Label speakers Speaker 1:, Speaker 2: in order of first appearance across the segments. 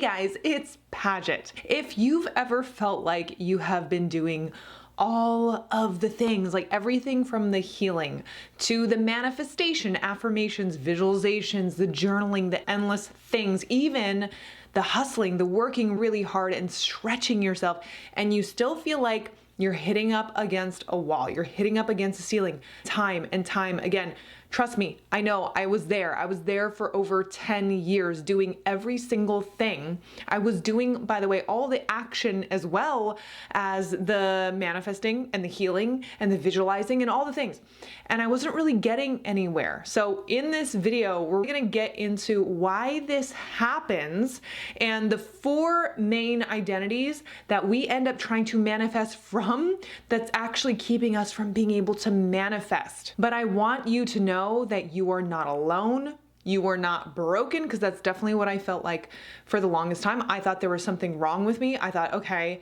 Speaker 1: guys, it's Paget. If you've ever felt like you have been doing all of the things, like everything from the healing to the manifestation, affirmations, visualizations, the journaling, the endless things, even the hustling, the working really hard and stretching yourself, and you still feel like you're hitting up against a wall, you're hitting up against a ceiling time and time again. Trust me, I know, I was there. I was there for over 10 years doing every single thing. I was doing, by the way, all the action as well as the manifesting and the healing and the visualizing and all the things. And I wasn't really getting anywhere. So in this video, we're gonna get into why this happens and the 4 main identities that we end up trying to manifest from that's actually keeping us from being able to manifest. But I want you to know that you are not alone. You are not broken, because that's definitely what I felt like for the longest time. I thought there was something wrong with me. I thought, okay,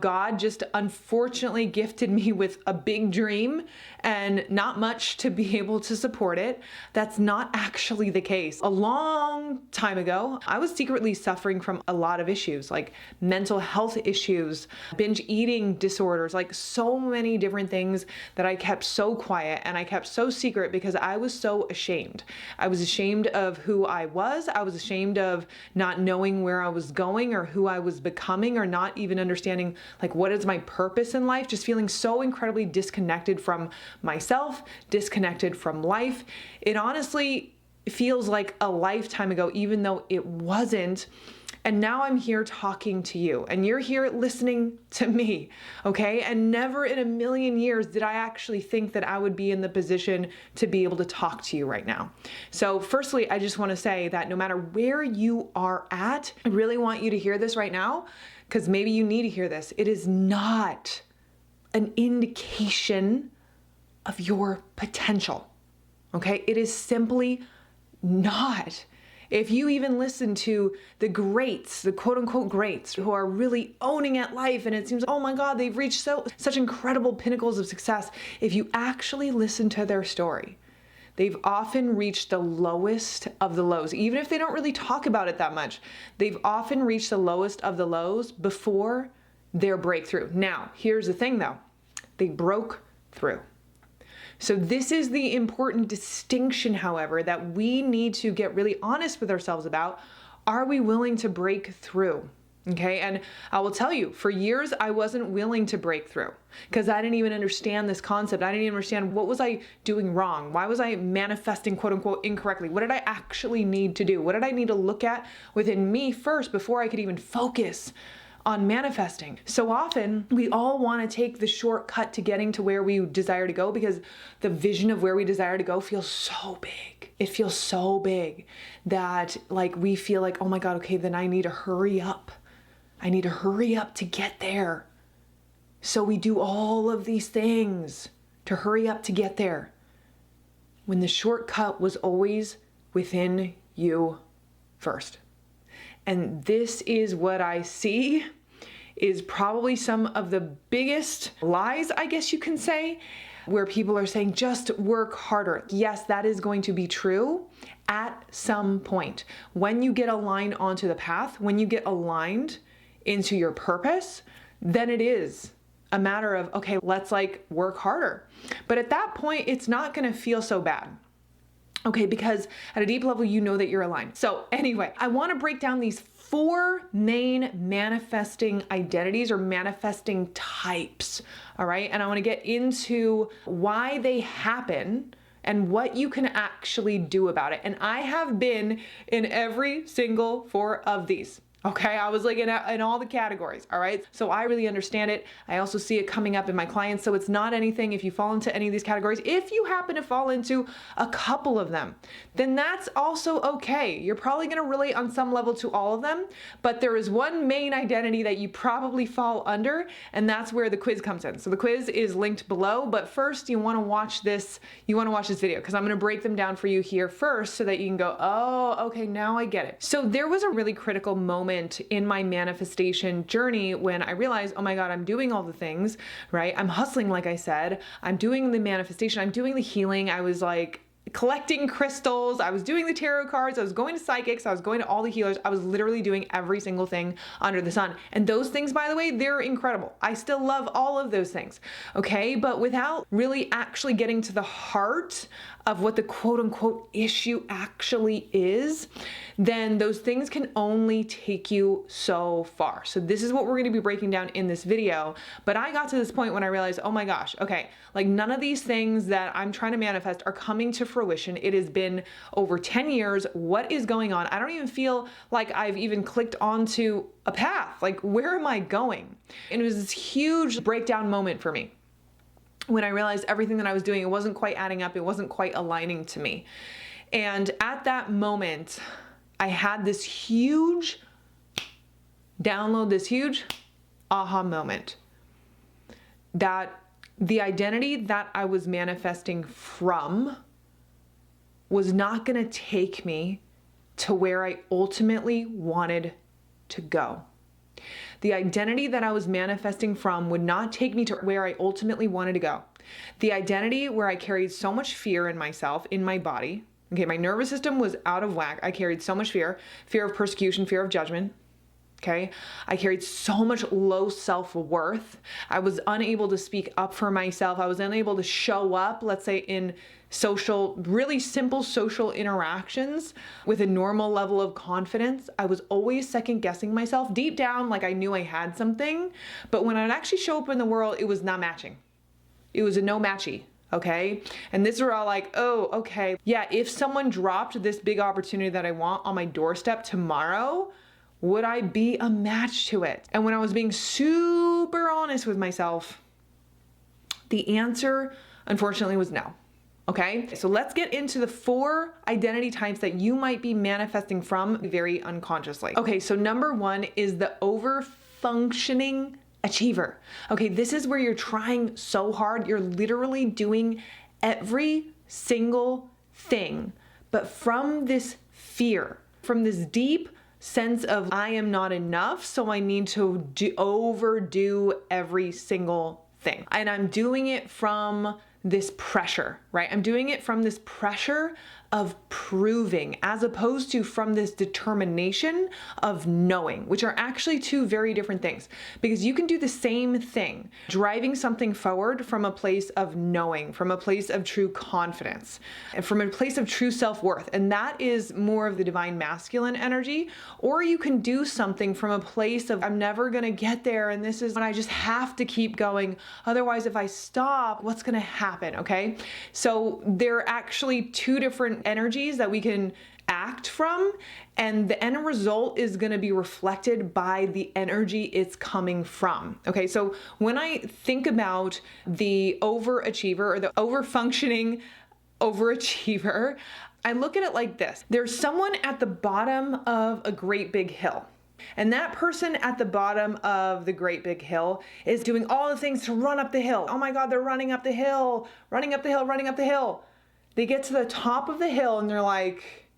Speaker 1: God just unfortunately gifted me with a big dream and not much to be able to support it. That's not actually the case. A long time ago, I was secretly suffering from a lot of issues, like mental health issues, binge eating disorders, like so many different things that I kept so quiet and I kept so secret because I was so ashamed. I was ashamed of who I was. I was ashamed of not knowing where I was going or who I was becoming, or not even understanding like what is my purpose in life, just feeling so incredibly disconnected from myself, disconnected from life. It honestly feels like a lifetime ago, even though it wasn't. And now I'm here talking to you, and you're here listening to me, okay? And never in a million years did I actually think that I would be in the position to be able to talk to you right now. So firstly, I just want to say that no matter where you are at, I really want you to hear this right now, because maybe you need to hear this. It is not an indication of your potential, okay? It is simply not. If you even listen to the greats, the quote unquote greats, who are really owning at life, and it seems, oh my God, they've reached such incredible pinnacles of success. If you actually listen to their story, they've often reached the lowest of the lows. Even if they don't really talk about it that much, they've often reached the lowest of the lows before their breakthrough. Now, here's the thing though, they broke through. So this is the important distinction, however, that we need to get really honest with ourselves about. Are we willing to break through? Okay, and I will tell you, for years, I wasn't willing to break through because I didn't even understand this concept. I didn't even understand, what was I doing wrong? Why was I manifesting quote unquote incorrectly? What did I actually need to do? What did I need to look at within me first before I could even focus on manifesting? So often we all want to take the shortcut to getting to where we desire to go, because the vision of where we desire to go feels so big. It feels so big that like we feel like, oh my God, okay, then I need to hurry up. I need to hurry up to get there. So we do all of these things to hurry up to get there, when the shortcut was always within you first. And this is what I see is probably some of the biggest lies, I guess you can say, where people are saying, just work harder. Yes, that is going to be true at some point. When you get aligned onto the path, when you get aligned into your purpose, then it is a matter of, okay, let's like work harder. But at that point, it's not going to feel so bad. Okay, because at a deep level, you know that you're aligned. So anyway, I want to break down these 4 main manifesting identities or manifesting types, all right? And I want to get into why they happen and what you can actually do about it. And I have been in every single 4 of these. Okay, I was like in all the categories, all right? So I really understand it. I also see it coming up in my clients. So it's not anything, if you fall into any of these categories, if you happen to fall into a couple of them, then that's also okay. You're probably gonna relate on some level to all of them, but there is one main identity that you probably fall under, and that's where the quiz comes in. So the quiz is linked below, but first you wanna watch this video, because I'm gonna break them down for you here first so that you can go, oh, okay, now I get it. So there was a really critical moment in my manifestation journey when I realized, oh my God, I'm doing all the things, right? I'm hustling, like I said, I'm doing the manifestation, I'm doing the healing. I was like collecting crystals, I was doing the tarot cards, I was going to psychics, I was going to all the healers. I was literally doing every single thing under the sun. And those things, by the way, they're incredible. I still love all of those things, okay? But without really actually getting to the heart of what the quote unquote issue actually is, then those things can only take you so far. So this is what we're gonna be breaking down in this video. But I got to this point when I realized, oh my gosh, okay, like none of these things that I'm trying to manifest are coming to fruition. It has been over 10 years. What is going on? I don't even feel like I've even clicked onto a path. Like, where am I going? And it was this huge breakdown moment for me when I realized everything that I was doing, it wasn't quite adding up. It wasn't quite aligning to me. And at that moment, I had this huge download, this huge aha moment that the identity that I was manifesting from was not going to take me to where I ultimately wanted to go. The identity that I was manifesting from would not take me to where I ultimately wanted to go. The identity where I carried so much fear in myself, in my body. Okay, my nervous system was out of whack. I carried so much fear of persecution, fear of judgment. Okay, I carried so much low self-worth. I was unable to speak up for myself. I was unable to show up, let's say in social, really simple social interactions with a normal level of confidence. I was always second guessing myself. Deep down, like I knew I had something, but when I'd actually show up in the world, it was not matching. It was a no matchy. Okay. And this were all like, oh, okay. Yeah. If someone dropped this big opportunity that I want on my doorstep tomorrow, would I be a match to it? And when I was being super honest with myself, the answer, unfortunately, was no. Okay, so let's get into the 4 identity types that you might be manifesting from very unconsciously. Okay, so number 1 is the over-functioning achiever. Okay, this is where you're trying so hard. You're literally doing every single thing, but from this fear, from this deep sense of I am not enough, so I need to overdo every single thing. And I'm doing it from this pressure, right? I'm doing it from this pressure of proving as opposed to from this determination of knowing, which are actually 2 very different things, because you can do the same thing, driving something forward from a place of knowing, from a place of true confidence, and from a place of true self-worth. And that is more of the divine masculine energy. Or you can do something from a place of, I'm never going to get there. And this is when I just have to keep going. Otherwise, if I stop, what's going to happen? Okay. So there are actually 2 different energies that we can act from, and the end result is going to be reflected by the energy it's coming from. Okay, so when I think about the overachiever or the over-functioning overachiever, I look at it like this. There's someone at the bottom of a great big hill. And that person at the bottom of the great big hill is doing all the things to run up the hill. Oh my God, they're running up the hill, running up the hill, running up the hill. They get to the top of the hill and they're like,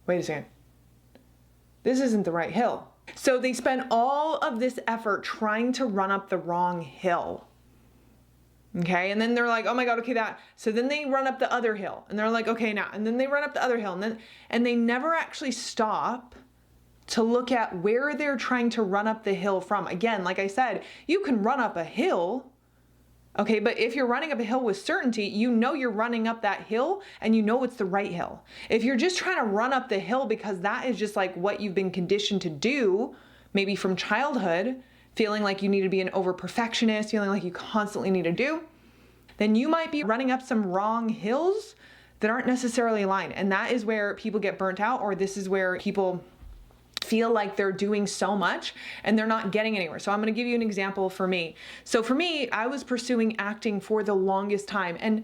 Speaker 1: wait a second, this isn't the right hill. So they spend all of this effort trying to run up the wrong hill. Okay, and then they're like, oh my God, okay, that. So then they run up the other hill and they're like, okay, now, and then they run up the other hill and they never actually stop to look at where they're trying to run up the hill from. Again, like I said, you can run up a hill. Okay, but if you're running up a hill with certainty, you know you're running up that hill and you know it's the right hill. If you're just trying to run up the hill because that is just like what you've been conditioned to do, maybe from childhood, feeling like you need to be an over-perfectionist, feeling like you constantly need to do, then you might be running up some wrong hills that aren't necessarily aligned. And that is where people get burnt out, or this is where people feel like they're doing so much and they're not getting anywhere. So I'm going to give you an example for me. So for me, I was pursuing acting for the longest time. And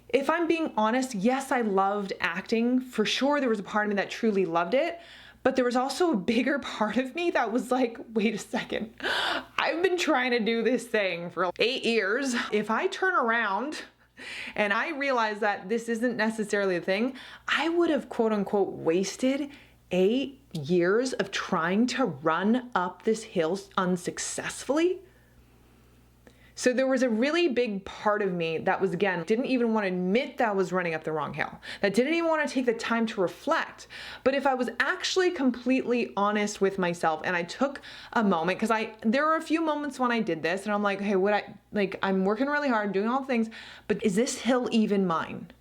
Speaker 1: if I'm being honest, yes, I loved acting. For sure, there was a part of me that truly loved it. But there was also a bigger part of me that was like, wait a second, I've been trying to do this thing for 8 years. If I turn around and I realize that this isn't necessarily a thing, I would have quote unquote wasted 8 years of trying to run up this hill unsuccessfully. So there was a really big part of me that was, again, didn't even want to admit that I was running up the wrong hill, that didn't even want to take the time to reflect. But if I was actually completely honest with myself and I took a moment, because there were a few moments when I did this and I'm like, hey, I'm working really hard, doing all the things, but is this hill even mine?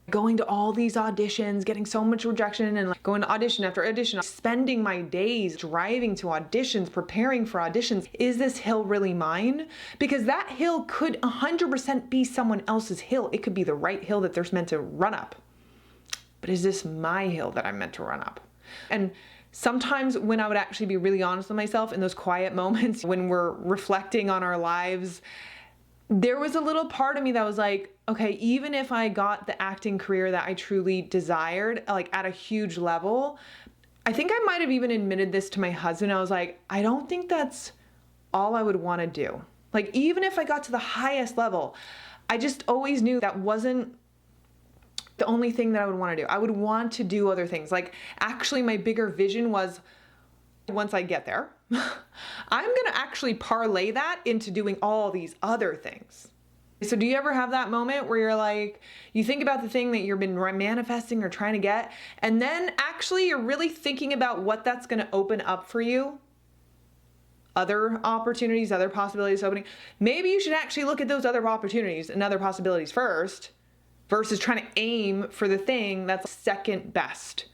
Speaker 1: Going to all these auditions, getting so much rejection, and like going to audition after audition, spending my days driving to auditions, preparing for auditions. Is this hill really mine? Because that hill could 100% be someone else's hill. It could be the right hill that they're meant to run up. But is this my hill that I'm meant to run up? And sometimes when I would actually be really honest with myself in those quiet moments when we're reflecting on our lives, there was a little part of me that was like, okay, even if I got the acting career that I truly desired, like at a huge level, I think I might have even admitted this to my husband. I was like, I don't think that's all I would want to do. Like, even if I got to the highest level, I just always knew that wasn't the only thing that I would want to do. I would want to do other things. Like, actually, my bigger vision was, once I get there, I'm going to actually parlay that into doing all these other things. So do you ever have that moment where you're like, you think about the thing that you've been manifesting or trying to get, and then actually you're really thinking about what that's going to open up for you? Other opportunities, other possibilities opening. Maybe you should actually look at those other opportunities and other possibilities first versus trying to aim for the thing that's second best.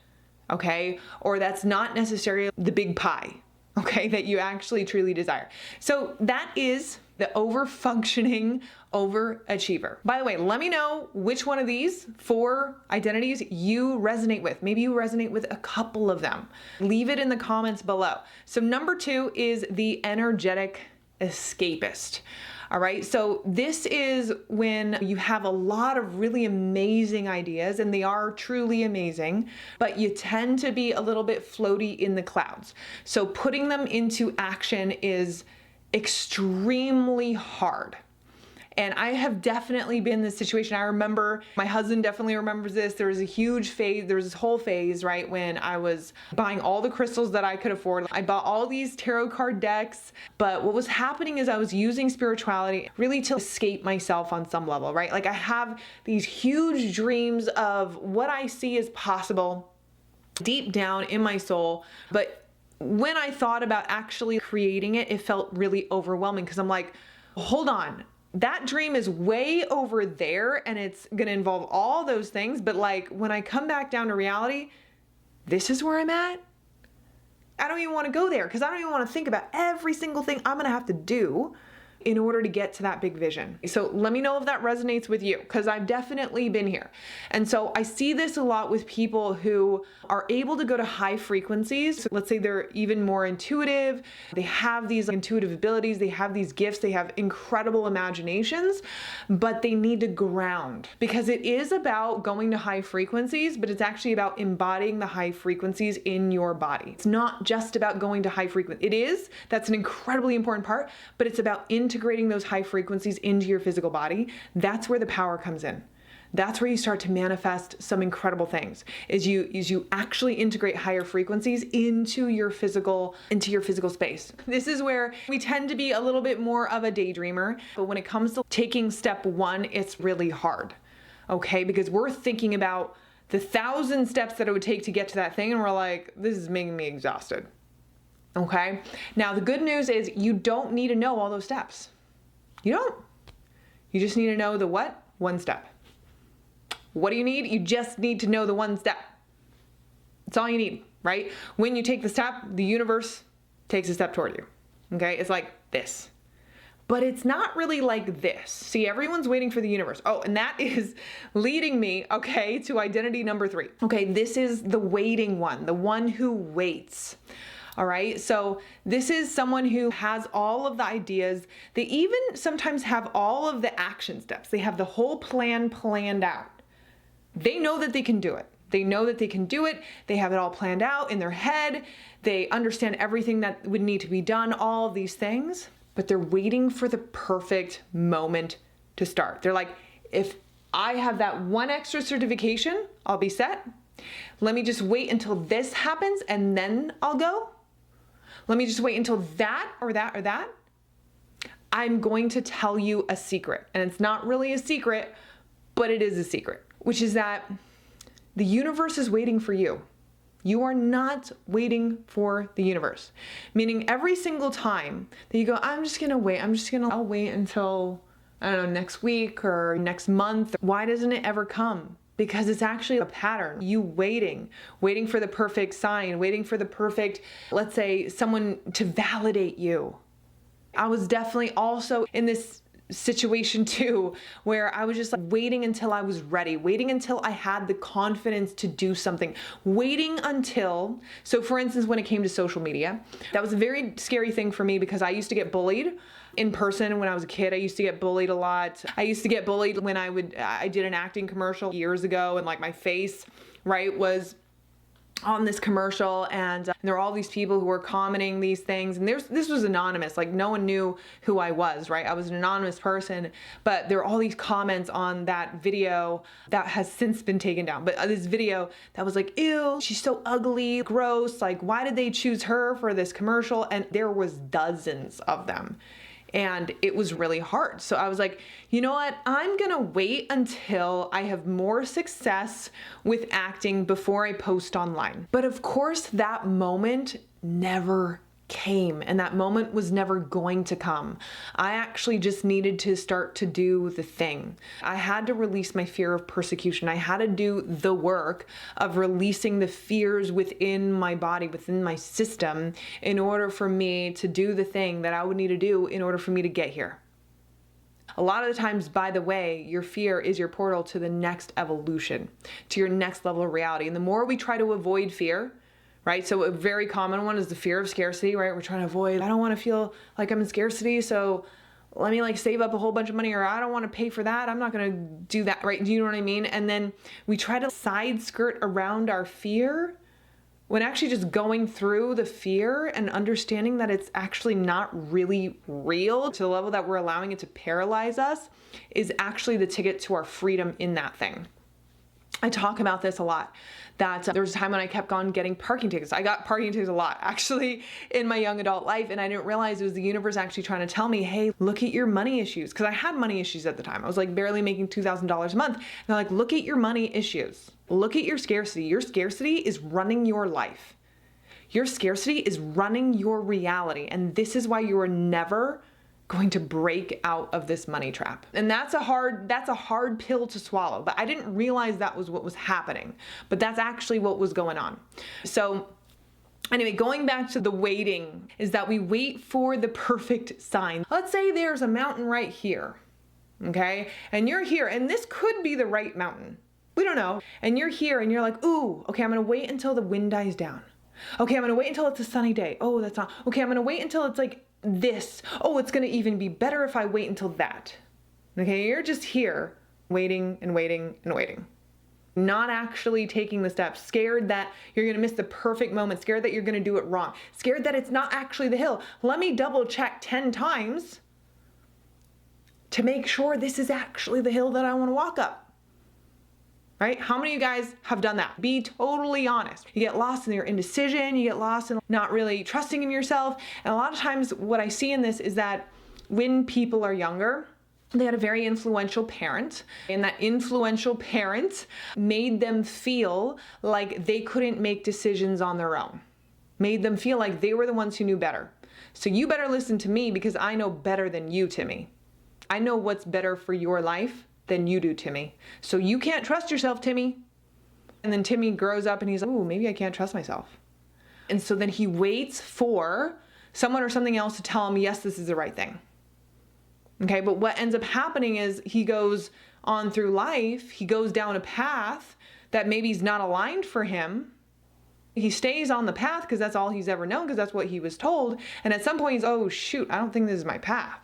Speaker 1: Okay? Or that's not necessarily the big pie, okay, that you actually truly desire. So that is the over-functioning overachiever. By the way, let me know which one of these 4 identities you resonate with. Maybe you resonate with a couple of them. Leave it in the comments below. So number 2 is the energetic escapist. All right, so this is when you have a lot of really amazing ideas, and they are truly amazing, but you tend to be a little bit floaty in the clouds. So putting them into action is extremely hard. And I have definitely been in this situation. I remember, my husband definitely remembers this. There was a huge phase, there was this whole phase, right, when I was buying all the crystals that I could afford. I bought all these tarot card decks, but what was happening is I was using spirituality really to escape myself on some level, right? Like, I have these huge dreams of what I see as possible deep down in my soul, but when I thought about actually creating it, it felt really overwhelming because I'm like, hold on. That dream is way over there and it's going to involve all those things. But like, when I come back down to reality, this is where I'm at. I don't even want to go there because I don't even want to think about every single thing I'm going to have to do in order to get to that big vision. So let me know if that resonates with you, because I've definitely been here. And so I see this a lot with people who are able to go to high frequencies. So let's say they're even more intuitive. They have these intuitive abilities. They have these gifts. They have incredible imaginations, but they need to ground, because it is about going to high frequencies, but it's actually about embodying the high frequencies in your body. It's not just about going to high frequency. It is, that's an incredibly important part, but it's about integrating those high frequencies into your physical body. That's where the power comes in. That's where you start to manifest some incredible things, is you actually integrate higher frequencies into your physical space. This is where we tend to be a little bit more of a daydreamer, but when it comes to taking step 1, it's really hard. Okay? Because we're thinking about the 1,000 steps that it would take to get to that thing, and we're like, this is making me exhausted. Okay? Now, the good news is you don't need to know all those steps. You don't. You just need to know the what? 1 step. What do you need? You just need to know the 1 step. That's all you need, right? When you take the step, the universe takes a step toward you. Okay? It's like this. But it's not really like this. See, everyone's waiting for the universe. Oh, and that is leading me, okay, to identity number 3. Okay, this is the waiting one, the one who waits. All right, so this is someone who has all of the ideas. They even sometimes have all of the action steps. They have the whole plan planned out. They know that they can do it. They know that they can do it. They have it all planned out in their head. They understand everything that would need to be done, all of these things, but they're waiting for the perfect moment to start. They're like, if I have that 1 extra certification, I'll be set. Let me just wait until this happens and then I'll go. Let me just wait until that or that or that. I'm going to tell you a secret. And it's not really a secret, but it is a secret, which is that the universe is waiting for you. You are not waiting for the universe. Meaning every single time that you go, I'm just gonna wait, I'll wait until, I don't know, next week or next month. Why doesn't it ever come? Because it's actually a pattern. You waiting for the perfect sign, waiting for the perfect, let's say, someone to validate you. I was definitely also in this situation too, where I was just like waiting until I was ready, waiting until I had the confidence to do something, waiting until, so for instance, when it came to social media, that was a very scary thing for me because I used to get bullied in person when I was a kid. I used to get bullied a lot. I used to get bullied when I did an acting commercial years ago, and like my face, right, was on this commercial, and there were all these people who were commenting these things, and this was anonymous, like no one knew who I was, right? I was an anonymous person, but there were all these comments on that video that has since been taken down. But this video that was like, ew, she's so ugly, gross, like why did they choose her for this commercial? And there was dozens of them. And it was really hard. So I was like, you know what? I'm gonna wait until I have more success with acting before I post online. But of course, that moment never came, and that moment was never going to come. I actually just needed to start to do the thing. I had to release my fear of persecution. I had to do the work of releasing the fears within my body, within my system, in order for me to do the thing that I would need to do in order for me to get here. A lot of the times, by the way, your fear is your portal to the next evolution, to your next level of reality. And the more we try to avoid fear, right? So a very common one is the fear of scarcity, right? We're trying to avoid, I don't want to feel like I'm in scarcity, so let me like save up a whole bunch of money, or I don't want to pay for that, I'm not going to do that, right? Do you know what I mean? And then we try to side skirt around our fear when actually just going through the fear and understanding that it's actually not really real to the level that we're allowing it to paralyze us is actually the ticket to our freedom in that thing. I talk about this a lot, that there was a time when I kept on getting parking tickets. I got parking tickets a lot actually in my young adult life, and I didn't realize it was the universe actually trying to tell me, hey, look at your money issues. Because I had money issues at the time. I was like barely making $2,000 a month. And they're like, look at your money issues. Look at your scarcity. Your scarcity is running your life. Your scarcity is running your reality. And this is why you are never going to break out of this money trap. And that's a hard pill to swallow, but I didn't realize that was what was happening, but that's actually what was going on. So anyway, going back to the waiting, is that we wait for the perfect sign. Let's say there's a mountain right here, okay? And you're here, and this could be the right mountain. We don't know. And you're here and you're like, ooh, okay, I'm gonna wait until the wind dies down. Okay, I'm gonna wait until it's a sunny day. Oh, that's not, okay, I'm gonna wait until it's like this. Oh, it's gonna even be better if I wait until that. Okay, you're just here waiting and waiting and waiting. Not actually taking the steps, scared that you're gonna miss the perfect moment, scared that you're gonna do it wrong, scared that it's not actually the hill. Let me double check 10 times to make sure this is actually the hill that I wanna walk up. Right? How many of you guys have done that? Be totally honest. You get lost in your indecision, you get lost in not really trusting in yourself. And a lot of times what I see in this is that when people are younger, they had a very influential parent, and that influential parent made them feel like they couldn't make decisions on their own. Made them feel like they were the ones who knew better. So you better listen to me because I know better than you, Timmy. I know what's better for your life than you do, Timmy. So you can't trust yourself, Timmy. And then Timmy grows up and he's like, ooh, maybe I can't trust myself. And so then he waits for someone or something else to tell him, yes, this is the right thing. Okay, but what ends up happening is he goes on through life, he goes down a path that maybe is not aligned for him. He stays on the path because that's all he's ever known, because that's what he was told. And at some point he's, oh shoot, I don't think this is my path.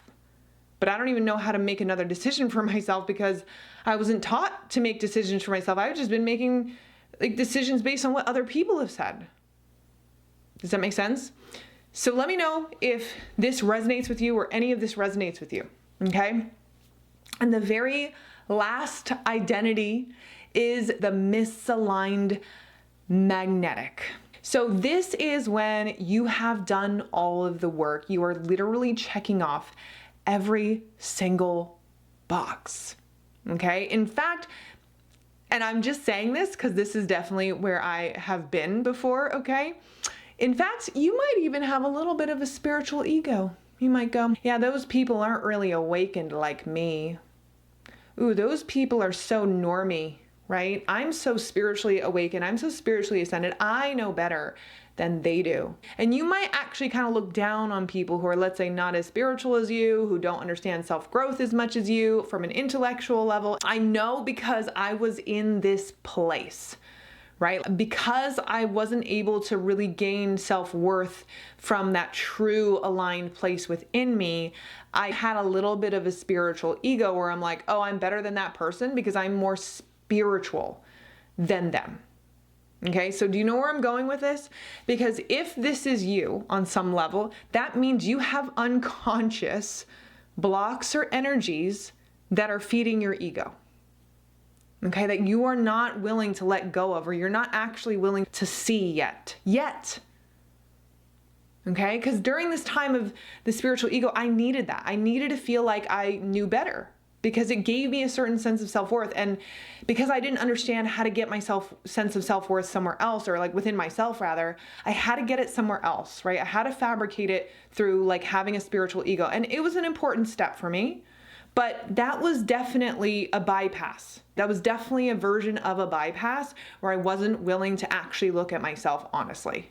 Speaker 1: But I don't even know how to make another decision for myself because I wasn't taught to make decisions for myself. I've just been making like decisions based on what other people have said. Does that make sense? So let me know if this resonates with you or any of this resonates with you, okay? And the very last identity is the misaligned magnetic. So this is when you have done all of the work. You are literally checking off every single box. Okay? In fact, and I'm just saying this because this is definitely where I have been before, okay? In fact, you might even have a little bit of a spiritual ego. You might go, yeah, those people aren't really awakened like me. Ooh, those people are so normie, right? I'm so spiritually awakened. I'm so spiritually ascended. I know better than they do. And you might actually kind of look down on people who are, let's say, not as spiritual as you, who don't understand self-growth as much as you from an intellectual level. I know because I was in this place, right? Because I wasn't able to really gain self-worth from that true aligned place within me, I had a little bit of a spiritual ego where I'm like, oh, I'm better than that person because I'm more spiritual than them. Okay, so do you know where I'm going with this? Because if this is you on some level, that means you have unconscious blocks or energies that are feeding your ego. Okay, that you are not willing to let go of, or you're not actually willing to see yet. Okay, because during this time of the spiritual ego, I needed that. I needed to feel like I knew better because it gave me a certain sense of self-worth. And because I didn't understand how to get myself sense of self-worth somewhere else, or like within myself rather, I had to get it somewhere else, right? I had to fabricate it through like having a spiritual ego. And it was an important step for me. But that was definitely a bypass. That was definitely a version of a bypass where I wasn't willing to actually look at myself honestly.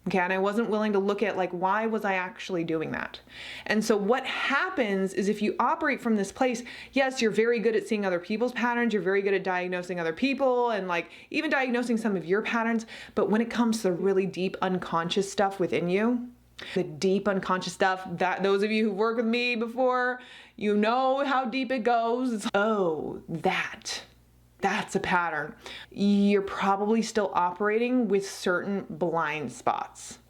Speaker 1: Okay, and I wasn't willing to look at like, why was I actually doing that? And so what happens is if you operate from this place, yes, you're very good at seeing other people's patterns. You're very good at diagnosing other people and like even diagnosing some of your patterns. But when it comes to really deep unconscious stuff within you, the deep unconscious stuff that those of you who've worked with me before, you know how deep it goes. Oh, that's a pattern. You're probably still operating with certain blind spots.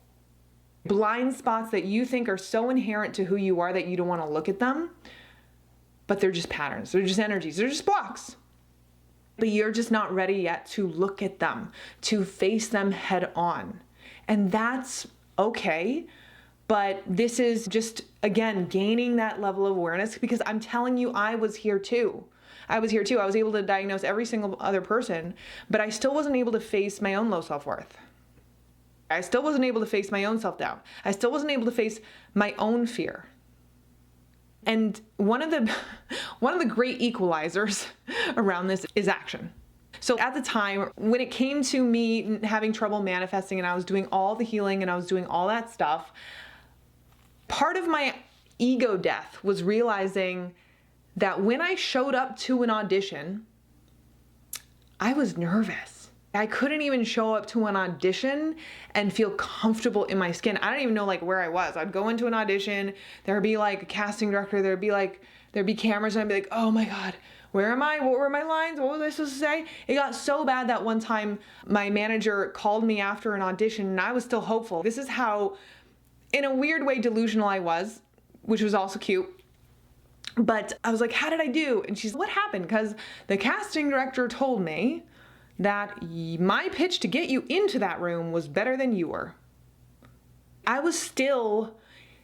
Speaker 1: Blind spots that you think are so inherent to who you are that you don't want to look at them, but they're just patterns. They're just energies. They're just blocks. But you're just not ready yet to look at them, to face them head on. And that's okay. But this is just, again, gaining that level of awareness because I'm telling you, I was here too. I was able to diagnose every single other person, but I still wasn't able to face my own low self-worth. I still wasn't able to face my own self-doubt. I still wasn't able to face my own fear. And one of the great equalizers around this is action. So at the time, when it came to me having trouble manifesting and I was doing all the healing and I was doing all that stuff, part of my ego death was realizing that when I showed up to an audition, I was nervous. I couldn't even show up to an audition and feel comfortable in my skin. I don't even know like where I was. I'd go into an audition, there'd be like a casting director, there'd be cameras, and I'd be like, oh my God, where am I? What were my lines? What was I supposed to say? It got so bad that one time my manager called me after an audition and I was still hopeful. This is how, in a weird way, delusional I was, which was also cute. But I was like, how did I do? And she's, what happened? Because the casting director told me that my pitch to get you into that room was better than you were. I was still,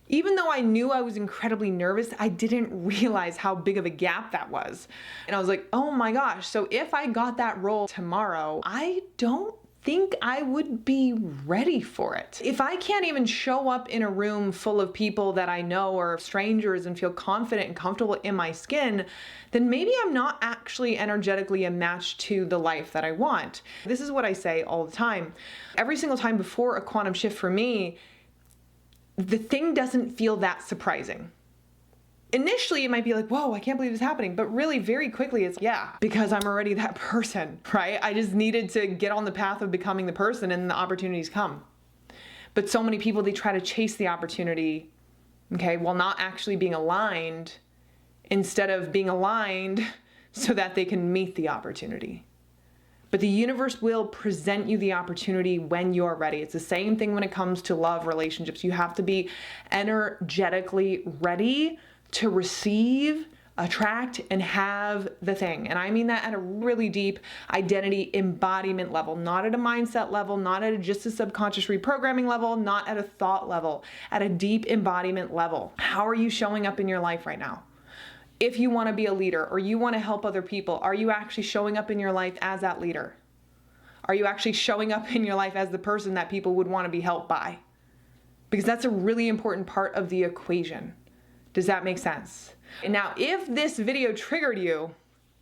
Speaker 1: even though I knew I was incredibly nervous, I didn't realize how big of a gap that was. And I was like, oh my gosh, so if I got that role tomorrow, I don't think I would be ready for it. If I can't even show up in a room full of people that I know or strangers and feel confident and comfortable in my skin, then maybe I'm not actually energetically a match to the life that I want. This is what I say all the time. Every single time before a quantum shift for me, the thing doesn't feel that surprising. Initially, it might be like, whoa, I can't believe this is happening. But really, very quickly, it's yeah, because I'm already that person, right? I just needed to get on the path of becoming the person and the opportunities come. But so many people, they try to chase the opportunity, okay, while not actually being aligned, instead of being aligned so that they can meet the opportunity. But the universe will present you the opportunity when you're ready. It's the same thing when it comes to love relationships. You have to be energetically ready to receive attract and have the thing. And I mean that at a really deep identity embodiment level, not at a mindset level, not at just a subconscious reprogramming level, not at a thought level, at a deep embodiment level. How are you showing up in your life right now? If you want to be a leader or you want to help other people, are you actually showing up in your life as that leader? Are you actually showing up in your life as the person that people would want to be helped by? Because that's a really important part of the equation. Does that make sense? And now, if this video triggered you,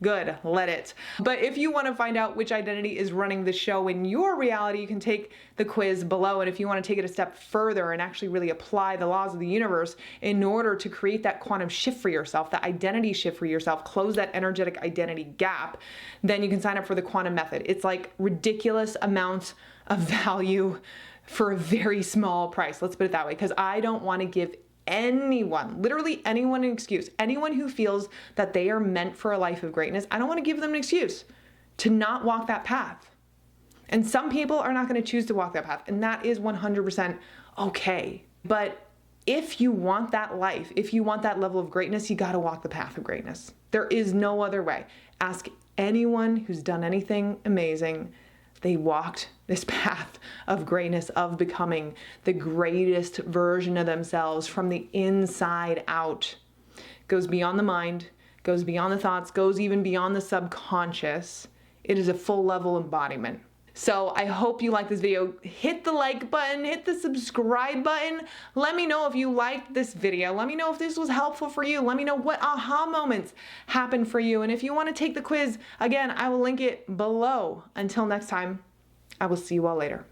Speaker 1: good, let it. But if you want to find out which identity is running the show in your reality, you can take the quiz below. And if you want to take it a step further and actually really apply the laws of the universe in order to create that quantum shift for yourself, that identity shift for yourself, close that energetic identity gap, then you can sign up for the quantum method. It's like ridiculous amounts of value for a very small price. Let's put it that way, because I don't want to give anyone, literally anyone, an excuse. Anyone who feels that they are meant for a life of greatness, I don't want to give them an excuse to not walk that path. And some people are not going to choose to walk that path, and that is 100% okay. But if you want that life, if you want that level of greatness, you got to walk the path of greatness. There is no other way. Ask anyone who's done anything amazing. They walked this path of greatness, of becoming the greatest version of themselves from the inside out. Goes beyond the mind, goes beyond the thoughts, goes even beyond the subconscious. It is a full level embodiment. So I hope you like this video. Hit the like button, hit the subscribe button. Let me know if you liked this video. Let me know if this was helpful for you. Let me know what aha moments happened for you. And if you want to take the quiz, again, I will link it below. Until next time, I will see you all later.